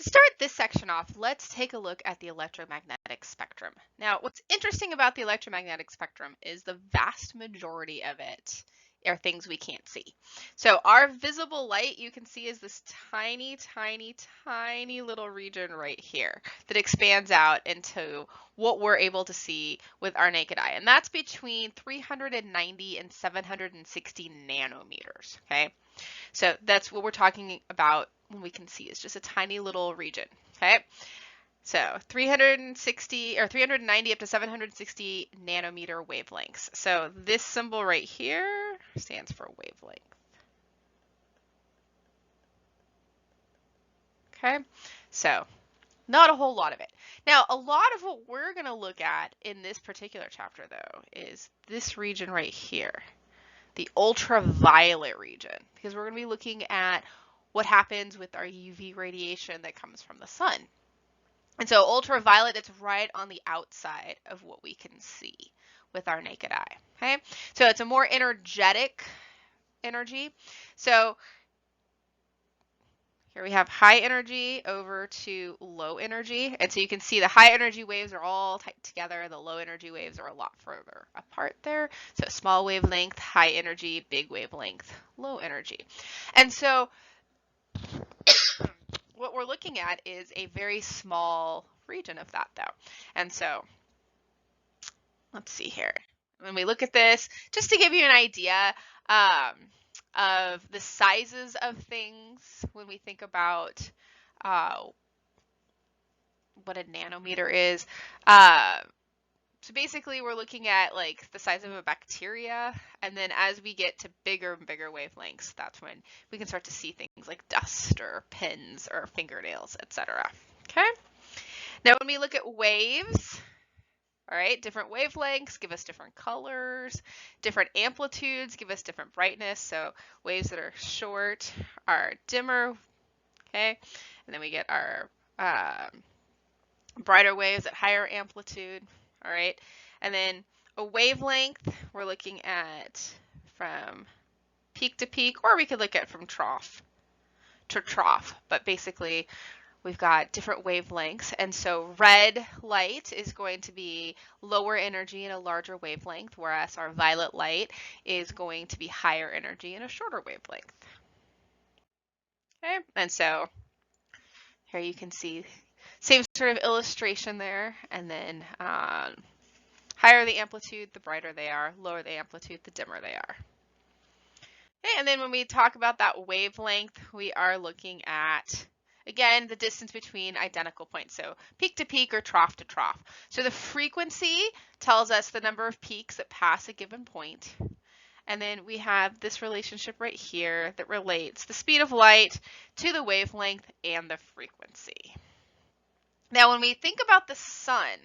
To start this section off, let's take a look at the electromagnetic spectrum. Now, what's interesting about the electromagnetic spectrum is the vast majority of it are things we can't see. So our visible light, you can see, is this tiny, tiny, tiny little region right here that expands out into what we're able to see with our naked eye. And that's between 390 and 760 nanometers, okay? So that's what we're talking about when we can see. It's just a tiny little region, okay? So 360 or 390 up to 760 nanometer wavelengths. So this symbol right here stands for wavelength. Okay, so not a whole lot of it. Now, a lot of what we're going to look at in this particular chapter, though, is this region right here, the ultraviolet region, because we're going to be looking at what happens with our UV radiation that comes from the sun. And so ultraviolet, it's right on the outside of what we can see with our naked eye, okay? So it's a more energetic energy. So here we have high energy over to low energy. And so you can see the high energy waves are all tight together. The low energy waves are a lot further apart there. So small wavelength, high energy, big wavelength, low energy. And so what we're looking at is a very small region of that, though. And so let's see here. When we look at this, just to give you an idea of the sizes of things when we think about what a nanometer is. So basically we're looking at like the size of a bacteria, and then as we get to bigger and bigger wavelengths, that's when we can start to see things like dust or pins or fingernails, etc. Okay? Now when we look at waves, all right, different wavelengths give us different colors, different amplitudes give us different brightness. So waves that are short are dimmer, okay? And then we get our brighter waves at higher amplitude, all right? And then a wavelength, we're looking at from peak to peak, or we could look at from trough to trough, but basically we've got different wavelengths. And so red light is going to be lower energy and a larger wavelength, whereas our violet light is going to be higher energy and a shorter wavelength. Okay, and so here you can see same sort of illustration there, and then higher the amplitude, the brighter they are, lower the amplitude, the dimmer they are. Okay, and then when we talk about that wavelength, we are looking at, again, the distance between identical points, so peak to peak or trough to trough. So the frequency tells us the number of peaks that pass a given point. And then we have this relationship right here that relates the speed of light to the wavelength and the frequency. Now, when we think about the sun,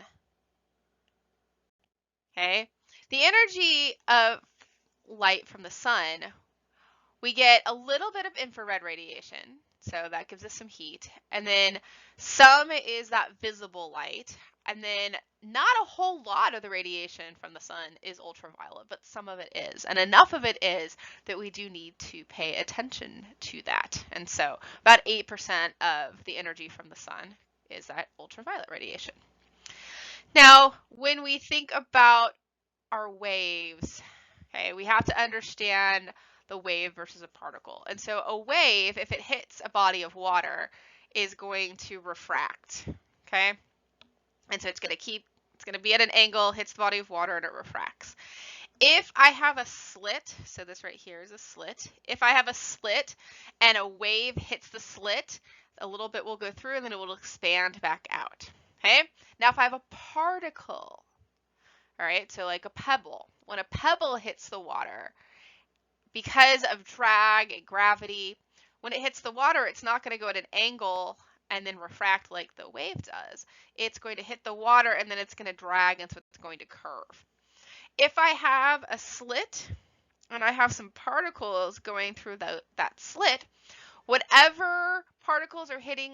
okay, the energy of light from the sun, we get a little bit of infrared radiation, so that gives us some heat, and then some is that visible light, and then not a whole lot of the radiation from the sun is ultraviolet, but some of it is, and enough of it is that we do need to pay attention to that. And so about 8% of the energy from the sun is that ultraviolet radiation. Now, when we think about our waves, okay, we have to understand the wave versus a particle. And so a wave, if it hits a body of water, is going to refract, okay? And so it's going to be at an angle, hits the body of water, and it refracts. If I have a slit, so this right here is a slit. If I have a slit and a wave hits the slit, a little bit will go through and then it will expand back out, okay? Now if I have a particle, all right, so like a pebble, when a pebble hits the water, because of drag and gravity, when it hits the water, it's not going to go at an angle and then refract like the wave does. It's going to hit the water and then it's going to drag, and so it's going to curve. If I have a slit and I have some particles going through that slit, whatever particles are hitting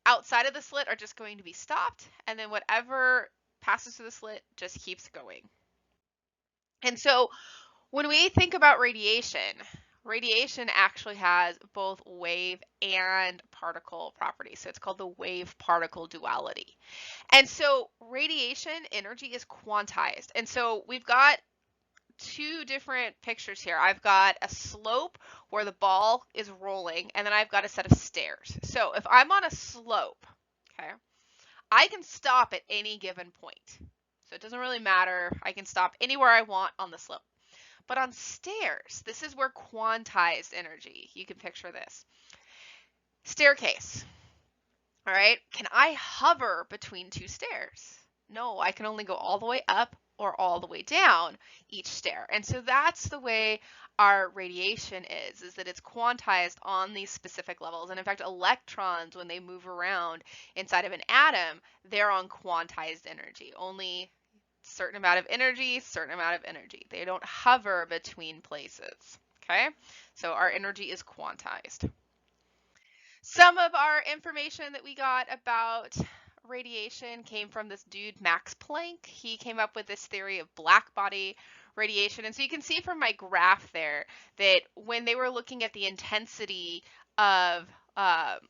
outside of the slit are just going to be stopped, and then whatever passes through the slit just keeps going. And so when we think about radiation, radiation actually has both wave and particle properties. So it's called the wave-particle duality. And so radiation energy is quantized. And so we've got two different pictures here. I've got a slope where the ball is rolling, and then I've got a set of stairs. So if I'm on a slope, okay, I can stop at any given point. So it doesn't really matter. I can stop anywhere I want on the slope. But on stairs, this is where quantized energy, you can picture this. Staircase, all right? Can I hover between two stairs? No, I can only go all the way up or all the way down each stair. And so that's the way our radiation is that it's quantized on these specific levels. And in fact, electrons, when they move around inside of an atom, they're on quantized energy. Only certain amount of energy, certain amount of energy. They don't hover between places, okay? So our energy is quantized. Some of our information that we got about radiation came from this dude, Max Planck. He came up with this theory of black body radiation. And so you can see from my graph there that when they were looking at the intensity of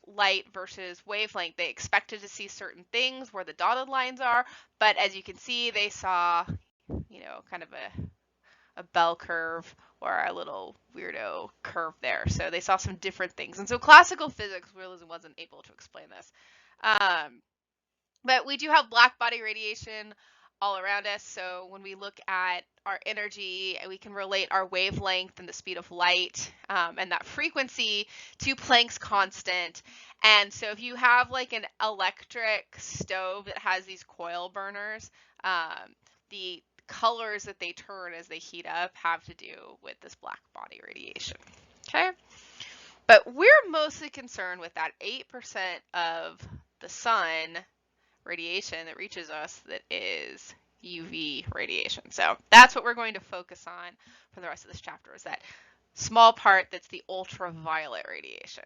light versus wavelength, they expected to see certain things where the dotted lines are. But as you can see, they saw, kind of a bell curve or a little weirdo curve there. So they saw some different things. And so classical physics really wasn't able to explain this. But we do have black body radiation all around us. So when we look at our energy, we can relate our wavelength and the speed of light and that frequency to Planck's constant. And so if you have like an electric stove that has these coil burners, the colors that they turn as they heat up have to do with this black body radiation. Okay? But we're mostly concerned with that 8% of the sun radiation that reaches us that is UV radiation. So that's what we're going to focus on for the rest of this chapter, is that small part that's the ultraviolet radiation.